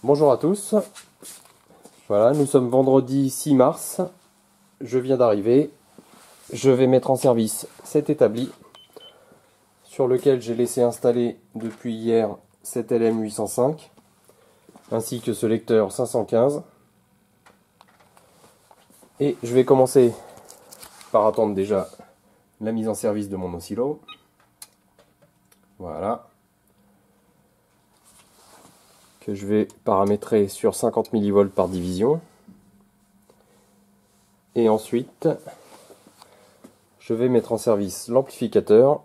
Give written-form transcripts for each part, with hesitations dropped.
Bonjour à tous, voilà, nous sommes vendredi 6 mars, je viens d'arriver, je vais mettre en service cet établi sur lequel j'ai laissé installer depuis hier cet LM805 ainsi que ce lecteur 515 et je vais commencer par attendre déjà la mise en service de mon oscillo. Voilà, que je vais paramétrer sur 50 mV par division. Et ensuite, je vais mettre en service l'amplificateur.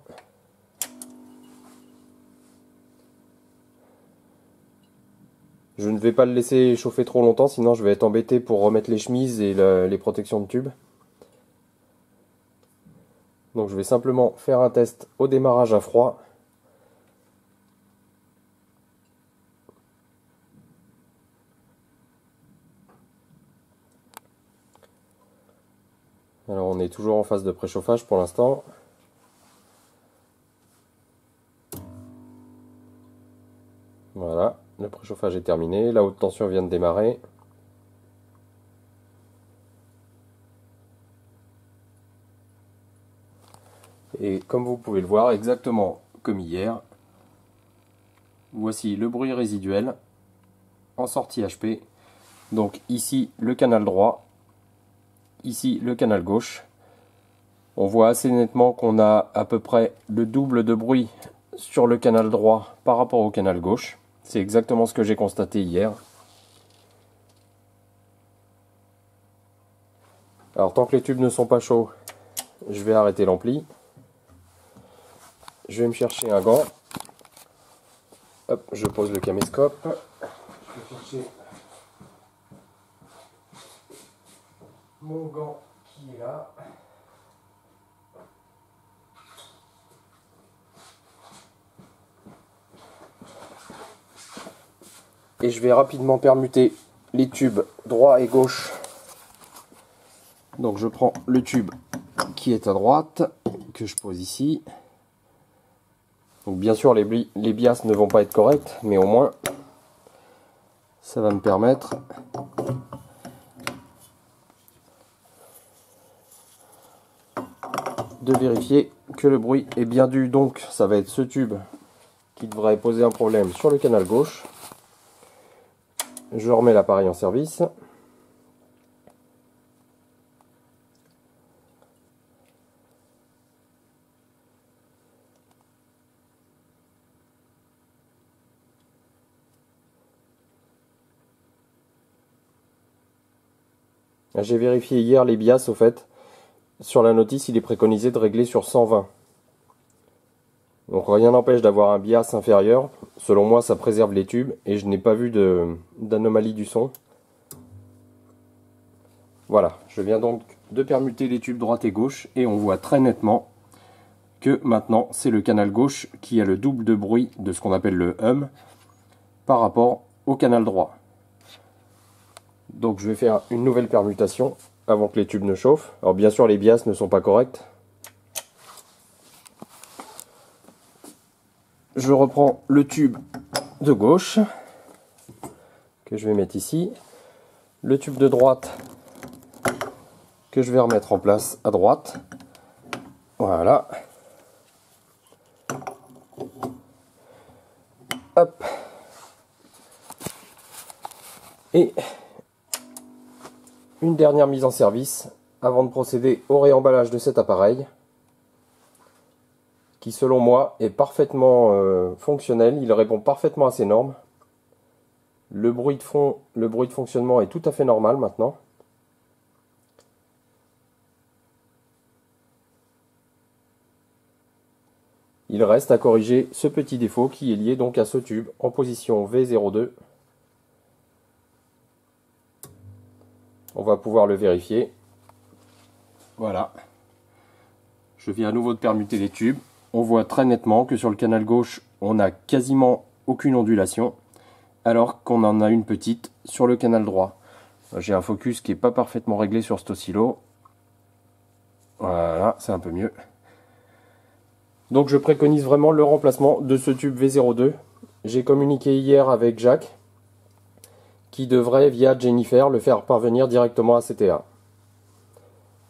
Je ne vais pas le laisser chauffer trop longtemps, sinon je vais être embêté pour remettre les chemises et les protections de tube. Donc je vais simplement faire un test au démarrage à froid. Alors on est toujours en phase de préchauffage pour l'instant. Voilà, le préchauffage est terminé, la haute tension vient de démarrer. Et comme vous pouvez le voir, exactement comme hier, voici le bruit résiduel en sortie HP. Donc ici le canal droit, ici le canal gauche. On voit assez nettement qu'on a à peu près le double de bruit sur le canal droit par rapport au canal gauche. C'est exactement ce que j'ai constaté hier. Alors tant que les tubes ne sont pas chauds, je vais arrêter l'ampli. Je vais me chercher un gant. Hop, je pose le caméscope. Je vais chercher mon gant qui est là. Et je vais rapidement permuter les tubes droit et gauche. Donc je prends le tube qui est à droite, que je pose ici. Donc bien sûr les bias ne vont pas être corrects, mais au moins ça va me permettre de vérifier que le bruit est bien dû. Donc ça va être ce tube qui devrait poser un problème sur le canal gauche. Je remets l'appareil en service. J'ai vérifié hier les bias au fait. Sur la notice, il est préconisé de régler sur 120. Donc rien n'empêche d'avoir un bias inférieur. Selon moi, ça préserve les tubes et je n'ai pas vu d'anomalie du son. Voilà, je viens donc de permuter les tubes droite et gauche et on voit très nettement que maintenant c'est le canal gauche qui a le double de bruit de ce qu'on appelle le hum par rapport au canal droit. Donc je vais faire une nouvelle permutation avant que les tubes ne chauffent. Alors bien sûr les bias ne sont pas corrects. Je reprends le tube de gauche que je vais mettre ici, le tube de droite que je vais remettre en place à droite. Voilà. Hop. Et une dernière mise en service avant de procéder au réemballage de cet appareil qui selon moi est parfaitement fonctionnel, il répond parfaitement à ses normes. Le bruit de fonctionnement est tout à fait normal maintenant. Il reste à corriger ce petit défaut qui est lié donc à ce tube en position V02. On va pouvoir le vérifier. Voilà. Je viens à nouveau de permuter les tubes. On voit très nettement que sur le canal gauche, on n'a quasiment aucune ondulation, alors qu'on en a une petite sur le canal droit. J'ai un focus qui n'est pas parfaitement réglé sur cet oscillo. Voilà, c'est un peu mieux. Donc je préconise vraiment le remplacement de ce tube V02. J'ai communiqué hier avec Jacques qui devrait, via Jennifer, le faire parvenir directement à CTA.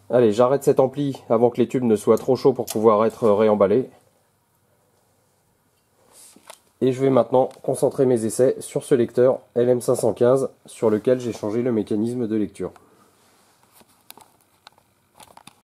Allez, j'arrête cet ampli avant que les tubes ne soient trop chauds pour pouvoir être réemballés. Et je vais maintenant concentrer mes essais sur ce lecteur LM515 sur lequel j'ai changé le mécanisme de lecture.